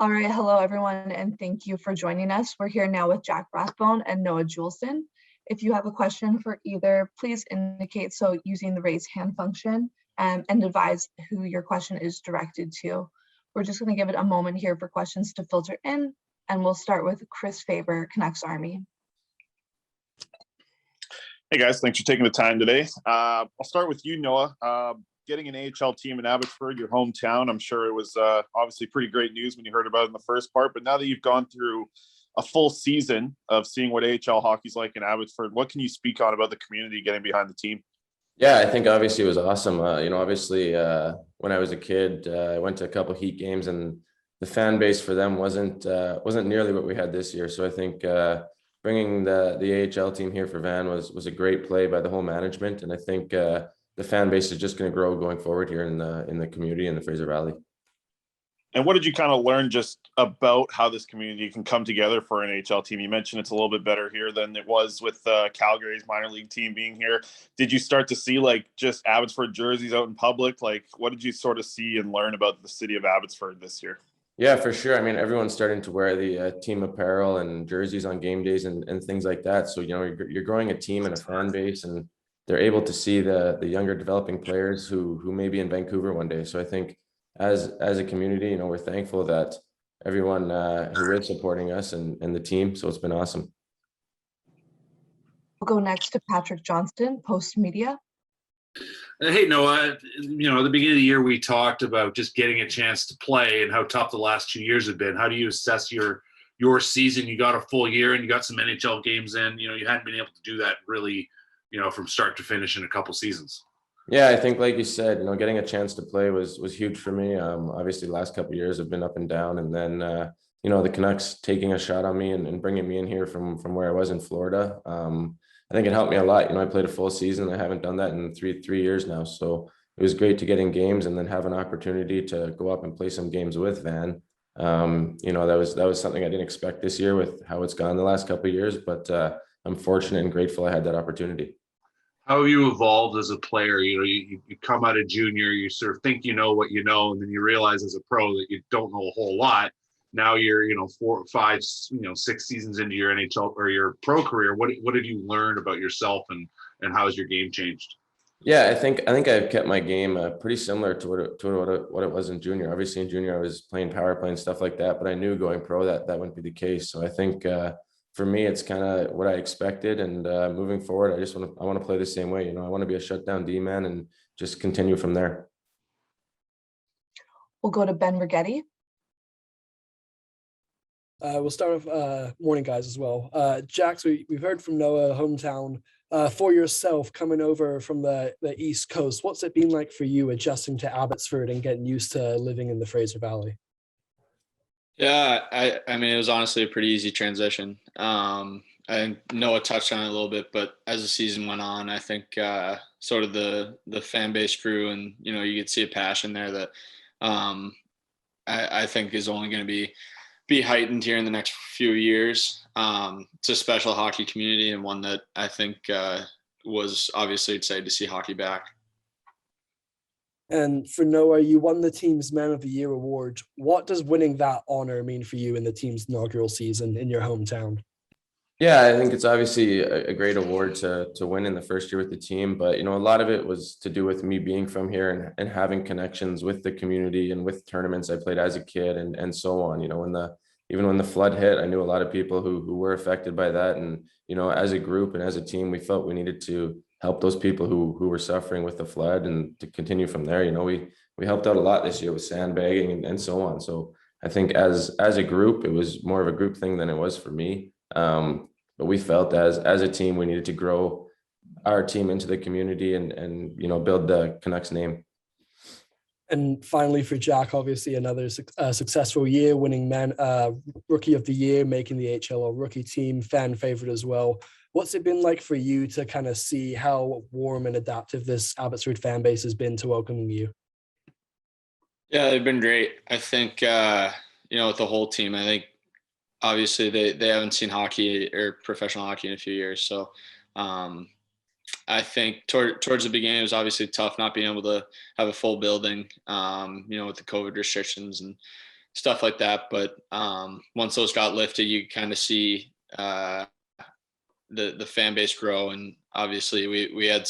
All right, hello everyone, and thank you for joining us. We're here now with Jack Rathbone and Noah Juulsen. If you have a question for either, please indicate so using the raise hand function and advise who your question is directed to. We're just going to give it a moment here for questions to filter in, and we'll start with Chris Faber, Canucks Army. Hey guys, thanks for taking the time today. I'll start with you, Noah. Getting an AHL team in Abbotsford, your hometown, I'm sure it was obviously pretty great news when you heard about it in the first part, but now that you've gone through a full season of seeing what AHL hockey's like in Abbotsford, what can you speak on about the community getting behind the team? Yeah, I think obviously it was awesome. Obviously when I was a kid, I went to a couple Heat games, and the fan base for them wasn't nearly what we had this year. So I think bringing the AHL team here for Van was a great play by the whole management, and I think the fan base is just going to grow going forward here in the community in the Fraser Valley. And what did you kind of learn just about how this community can come together for an AHL team? You mentioned it's a little bit better here than it was with Calgary's minor league team being here. Did you start to see like just Abbotsford jerseys out in public? Like, what did you sort of see and learn about the city of Abbotsford this year? Yeah, for sure. I mean, everyone's starting to wear the team apparel and jerseys on game days and things like that. So, you're growing a team and a fan base, and they're able to see the younger developing players who may be in Vancouver one day. So I think as a community, we're thankful that everyone who is supporting us and the team. So it's been awesome. We'll go next to Patrick Johnston, Post Media. Hey, Noah, at the beginning of the year, we talked about just getting a chance to play and how tough the last 2 years have been. How do you assess your season? You got a full year and you got some NHL games in. You hadn't been able to do that really, from start to finish in a couple seasons. Yeah, I think like you said, getting a chance to play was huge for me. Obviously, the last couple of years have been up and down, and then the Canucks taking a shot on me and bringing me in here from where I was in Florida. I think it helped me a lot. I played a full season. I haven't done that in three years now, so it was great to get in games and then have an opportunity to go up and play some games with Van. That was something I didn't expect this year with how it's gone the last couple of years, but I'm fortunate and grateful I had that opportunity. How have you evolved as a player? You come out of junior, you sort of think you know what you know, and then you realize as a pro that you don't know a whole lot. Now you're 4, 5, 6 seasons into your NHL or your pro career. What did you learn about yourself, and how has your game changed? Yeah, I think I've kept my game pretty similar to what it was in junior. Obviously in junior I was playing power play and stuff like that, but I knew going pro that wouldn't be the case. So I think for me, it's kind of what I expected, and moving forward, I want to play the same way. I want to be a shutdown D-man and just continue from there. We'll go to Ben Rigetti. We'll start with morning guys as well. Jack, so we've heard from Noah, hometown. For yourself, coming over from the East Coast, what's it been like for you adjusting to Abbotsford and getting used to living in the Fraser Valley? Yeah, I mean, it was honestly a pretty easy transition. I think Noah touched on it a little bit, but as the season went on, I think sort of the fan base grew, and you could see a passion there that I think is only going to be heightened here in the next few years. It's a special hockey community, and one that I think was obviously excited to see hockey back. And for Noah, you won the team's Man of the Year award. What does winning that honor mean for you in the team's inaugural season in your hometown? Yeah, I think it's obviously a great award to win in the first year with the team, but a lot of it was to do with me being from here and having connections with the community and with tournaments I played as a kid and so on. Even when the flood hit, I knew a lot of people who were affected by that, and as a group and as a team, we felt we needed to help those people who were suffering with the flood, and to continue from there. We helped out a lot this year with sandbagging and so on. So I think as a group, it was more of a group thing than it was for me. But we felt as a team, we needed to grow our team into the community and build the Canucks name. And finally, for Jack, obviously another successful year, winning Rookie of the Year, making the HLL rookie team, fan favorite as well. What's it been like for you to kind of see how warm and adaptive this Abbotsford fan base has been to welcoming you? Yeah, they've been great. I think, with the whole team, I think obviously they haven't seen hockey or professional hockey in a few years. So I think towards the beginning, it was obviously tough not being able to have a full building, with the COVID restrictions and stuff like that. But once those got lifted, you kind of see the fan base grow. And obviously we had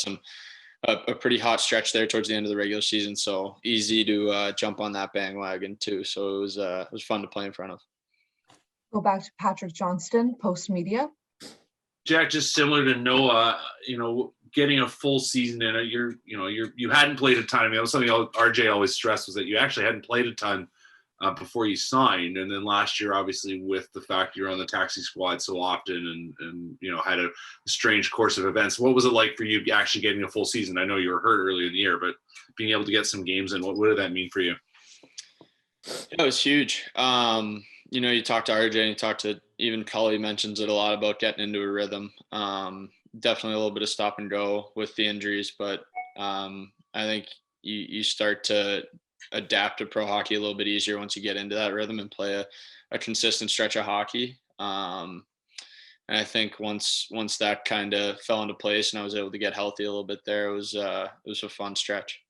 a pretty hot stretch there towards the end of the regular season. So easy to jump on that bandwagon too. So it was fun to play in front of. Go back to Patrick Johnston, Post Media. Jack, just similar to Noah, getting a full season in it, you hadn't played a ton. I mean, that was something RJ always stressed, was that you actually hadn't played a ton before you signed. And then last year, obviously, with the fact you're on the taxi squad so often and had a strange course of events. What was it like for you actually getting a full season? I know you were hurt early in the year, but being able to get some games in, what did that mean for you? It was huge. You talk to RJ and you talk to even Cully mentions it a lot about getting into a rhythm. Definitely a little bit of stop and go with the injuries, but I think you start to adapt to pro hockey a little bit easier once you get into that rhythm and play a consistent stretch of hockey. And I think once that kind of fell into place and I was able to get healthy a little bit there, it was a fun stretch.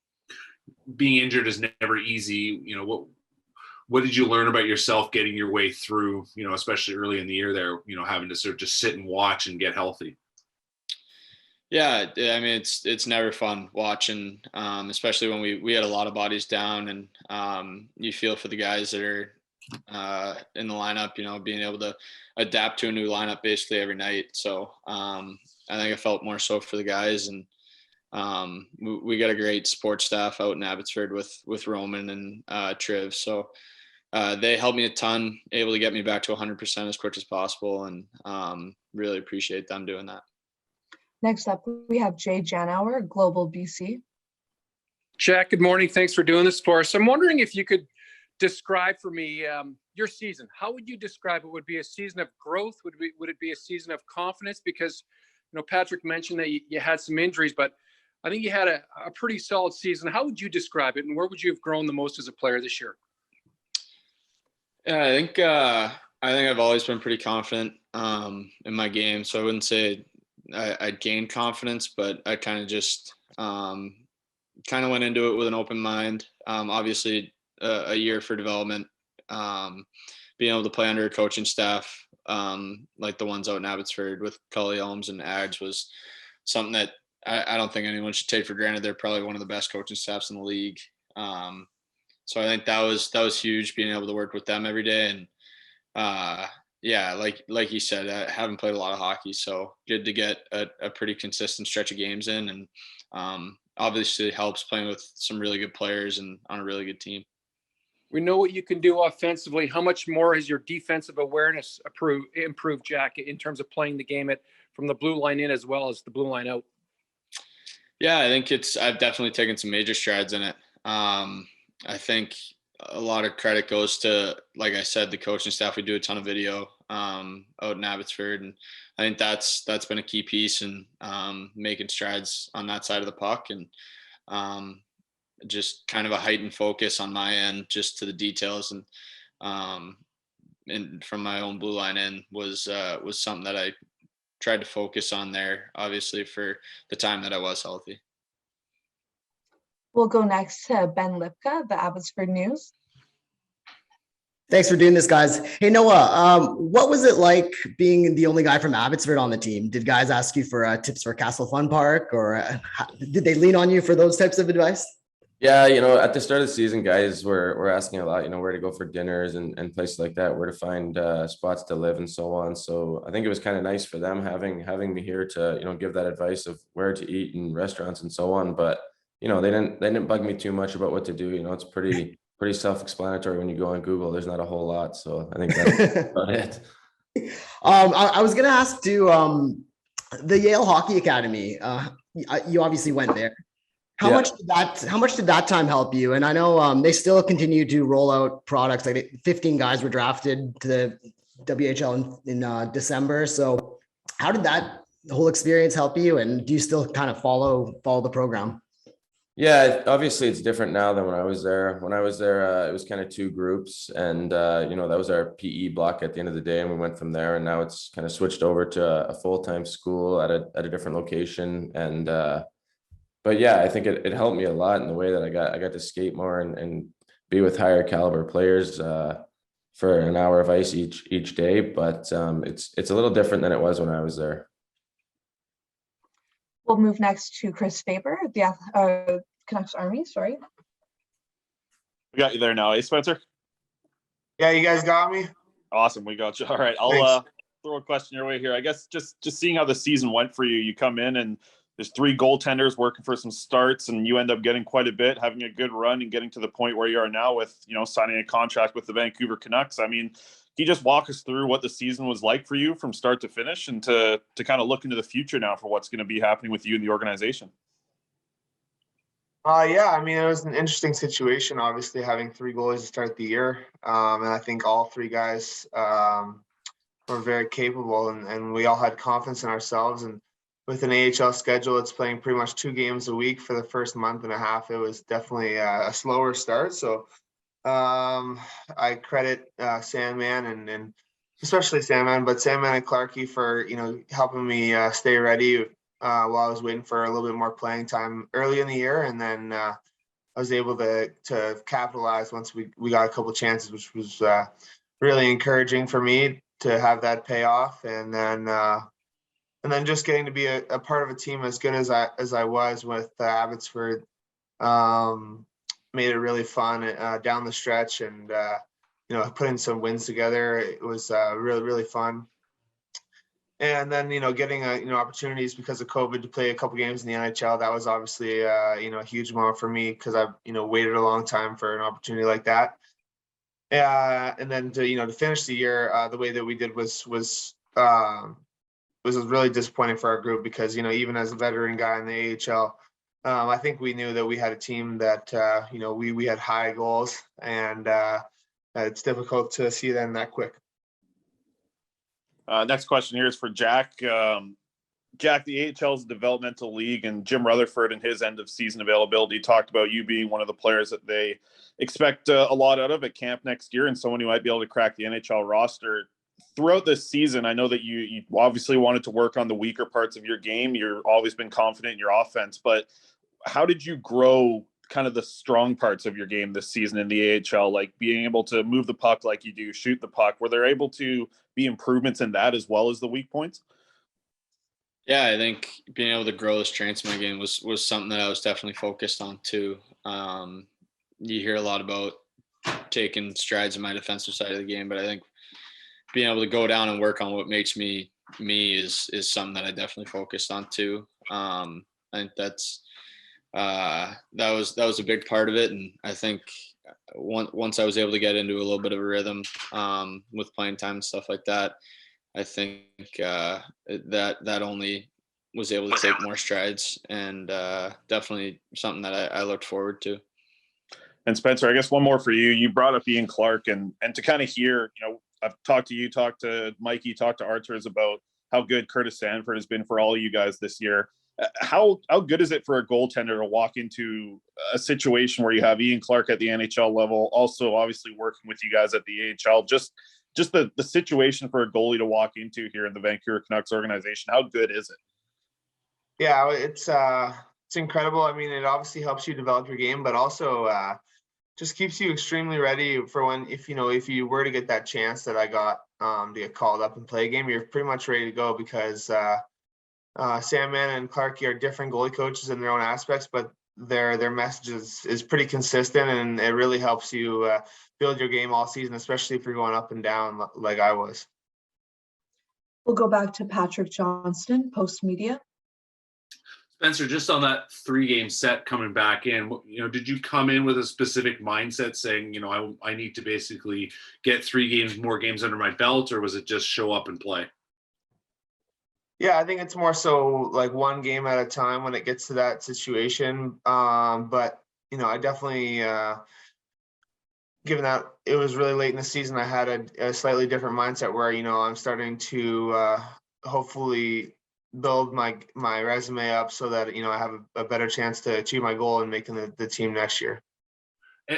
Being injured is never easy. What did you learn about yourself getting your way through, especially early in the year there, having to sort of just sit and watch and get healthy? Yeah, I mean, it's never fun watching, especially when we had a lot of bodies down, and you feel for the guys that are in the lineup, being able to adapt to a new lineup basically every night. So I think I felt more so for the guys, and we got a great support staff out in Abbotsford with Roman and Triv. So they helped me a ton, able to get me back to 100% as quick as possible, and really appreciate them doing that. Next up, we have Jay Janauer, Global BC. Jack, good morning. Thanks for doing this for us. I'm wondering if you could describe for me your season. How would you describe it? Would it be a season of growth? Would it be a season of confidence? Because, Patrick mentioned that you had some injuries, but I think you had a pretty solid season. How would you describe it, and where would you have grown the most as a player this year? Yeah, I think I've always been pretty confident in my game. So I wouldn't say I gained confidence, but I kind of just kind of went into it with an open mind. Obviously, a year for development, being able to play under a coaching staff like the ones out in Abbotsford with Cully Elms and Ads was something that I don't think anyone should take for granted. They're probably one of the best coaching staffs in the league. So I think that was huge, being able to work with them every day. And yeah, like you said, I haven't played a lot of hockey, so good to get a pretty consistent stretch of games in, and obviously helps playing with some really good players and on a really good team. We know what you can do offensively. How much more has your defensive awareness improved, Jack, in terms of playing the game from the blue line in as well as the blue line out? Yeah, I think I've definitely taken some major strides in it. I think a lot of credit goes to, like I said, the coaching staff. We do a ton of video out in Abbotsford, and I think that's been a key piece in making strides on that side of the puck, and just kind of a heightened focus on my end, just to the details, and from my own blue line in was something that I tried to focus on there, obviously, for the time that I was healthy. We'll go next to Ben Lipka, the Abbotsford News. Thanks for doing this, guys. Hey, Noah, what was it like being the only guy from Abbotsford on the team? Did guys ask you for tips for Castle Fun Park, or did they lean on you for those types of advice? Yeah, at the start of the season, guys were asking a lot, where to go for dinners and places like that, where to find spots to live and so on. So I think it was kind of nice for them having me here to, give that advice of where to eat in restaurants and so on. But, they didn't bug me too much about what to do. It's pretty self-explanatory when you go on Google. There's not a whole lot. So I think that's about it. I was going to ask too, the Yale Hockey Academy, you obviously went there. How much did that time help you? And I know they still continue to roll out products. Like 15 guys were drafted to the WHL in December. So how did that whole experience help you? And do you still kind of follow the program? Yeah, obviously it's different now than when I was there. When I was there, it was kind of two groups, and that was our PE block at the end of the day, and we went from there. And now it's kind of switched over to a full-time school at a different location. And but yeah, I think it helped me a lot in the way that I got to skate more and be with higher caliber players for an hour of ice each day. But it's a little different than it was when I was there. We'll move next to Chris Faber, the Canucks Army. Sorry. We got you there now, eh, Spencer? Yeah, you guys got me. Awesome, we got you. All right, I'll throw a question your way here. I guess just seeing how the season went for you. You come in and there's 3 goaltenders working for some starts, and you end up getting quite a bit, having a good run, and getting to the point where you are now with, you know, signing a contract with the Vancouver Canucks. I mean, can you just walk us through what the season was like for you from start to finish, and to kind of look into the future now for what's going to be happening with you and the organization? Yeah, I mean, it was an interesting situation, obviously, having 3 goalies to start the year. And I think all 3 guys were very capable, and we all had confidence in ourselves. And with an AHL schedule, it's playing pretty much 2 games a week for the first month and a half. It was definitely a slower start. So I credit Sandman and especially Sandman, but Sandman and Clarkie for, you know, helping me stay ready while I was waiting for a little bit more playing time early in the year. And then I was able to capitalize once we got a couple chances, which was really encouraging for me to have that pay off. And then just getting to be a part of a team as good as I was with Abbotsford made it really fun down the stretch. And you know, putting some wins together, it was really, really fun. And then, you know, getting you know, opportunities because of COVID to play a couple games in the NHL, that was obviously you know, a huge moment for me, because I've, you know, waited a long time for an opportunity like that. And then to, you know, to finish the year the way that we did was really disappointing for our group, because, you know, even as a veteran guy in the AHL, I think we knew that we had a team that you know, we had high goals, and it's difficult to see them that quick. Next question here is for Jack. Jack, the AHL is a developmental league, and Jim Rutherford and his end of season availability talked about you being one of the players that they expect a lot out of at camp next year, and someone who might be able to crack the NHL roster. Throughout this season, I know that you obviously wanted to work on the weaker parts of your game. You've always been confident in your offense, but how did you grow kind of the strong parts of your game this season in the AHL, like being able to move the puck like you do, shoot the puck? Were there able to be improvements in that as well as the weak points? Yeah, I think being able to grow the strengths of my game was something that I was definitely focused on too. You hear a lot about taking strides in my defensive side of the game, but I think being able to go down and work on what makes me is something that I definitely focused on too. I think that was a big part of it, and I think once I was able to get into a little bit of a rhythm with playing time and stuff like that, I think that only was able to take more strides, and definitely something that I looked forward to. And Spencer, I guess one more for you. You brought up Ian Clark, and to kind of hear, you know, I've talked to you, talked to Mikey, talked to Arturs about how good Curtis Sanford has been for all of you guys this year. How good is it for a goaltender to walk into a situation where you have Ian Clark at the NHL level, also obviously working with you guys at the AHL? Just the situation for a goalie to walk into here in the Vancouver Canucks organization. How good is it? Yeah, it's incredible. I mean, it obviously helps you develop your game, but also just keeps you extremely ready for when, if you were to get that chance that I got to get called up and play a game, you're pretty much ready to go, because Sandman and Clarkie are different goalie coaches in their own aspects, but their message is pretty consistent, and it really helps you build your game all season, especially if you're going up and down like I was. We'll go back to Patrick Johnston, Post Media. Spencer, just on that 3-game set coming back in, you know, did you come in with a specific mindset saying, you know, I need to basically get more games under my belt, or was it just show up and play? Yeah, I think it's more so like one game at a time when it gets to that situation. But, you know, I definitely, given that it was really late in the season, I had a slightly different mindset where, you know, I'm starting to hopefully build my resume up so that, you know, I have a better chance to achieve my goal and making the team next year.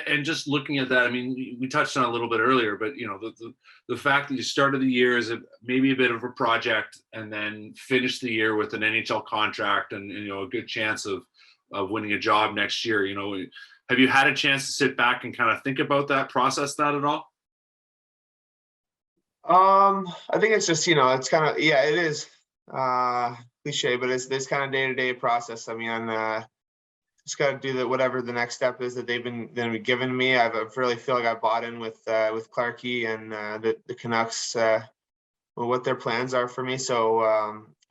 And just looking at that, I mean, we touched on it a little bit earlier, but, you know, the fact that you started the year as maybe a bit of a project, and then finished the year with an NHL contract and, you know, a good chance of winning a job next year, you know, Have you had a chance to sit back and kind of think about that, process that at all? I think it's just, it's kind of, yeah, it is cliche, but it's this kind of day-to-day process. I mean, just got to do whatever the next step is that they've been giving me. I really feel like I bought in with Clarkey and the Canucks, what their plans are for me. So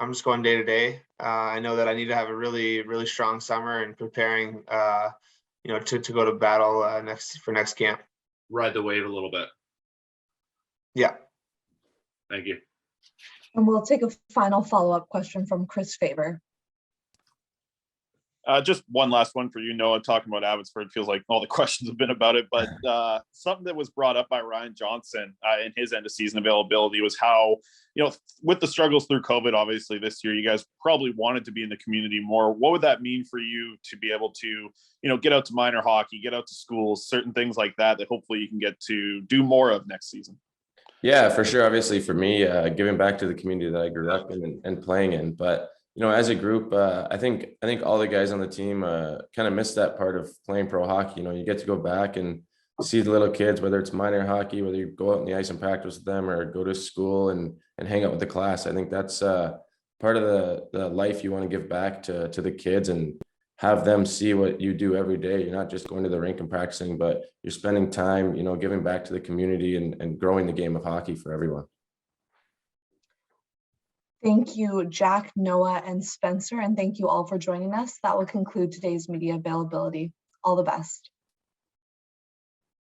I'm just going day to day. I know that I need to have a really, really strong summer and preparing, to go to battle next camp. Ride the wave a little bit. Yeah. Thank you. And we'll take a final follow-up question from Chris Faber. Just one last one for you, Noah. Talking about Abbotsford, feels like all the questions have been about it, but something that was brought up by Ryan Johnson in his end of season availability was how, with the struggles through COVID, obviously this year, you guys probably wanted to be in the community more. What would that mean for you to be able to, get out to minor hockey, get out to schools, certain things like that hopefully you can get to do more of next season? Yeah, for sure. Obviously for me, giving back to the community that I grew up in and playing in, but as a group, I think all the guys on the team kind of missed that part of playing pro hockey. You get to go back and see the little kids, whether it's minor hockey, whether you go out on the ice and practice with them or go to school and hang out with the class. I think that's part of the life you want to give back to the kids and have them see what you do every day. You're not just going to the rink and practicing, but you're spending time, giving back to the community and growing the game of hockey for everyone. Thank you, Jack, Noah, and Spencer, and thank you all for joining us. That will conclude today's media availability. All the best.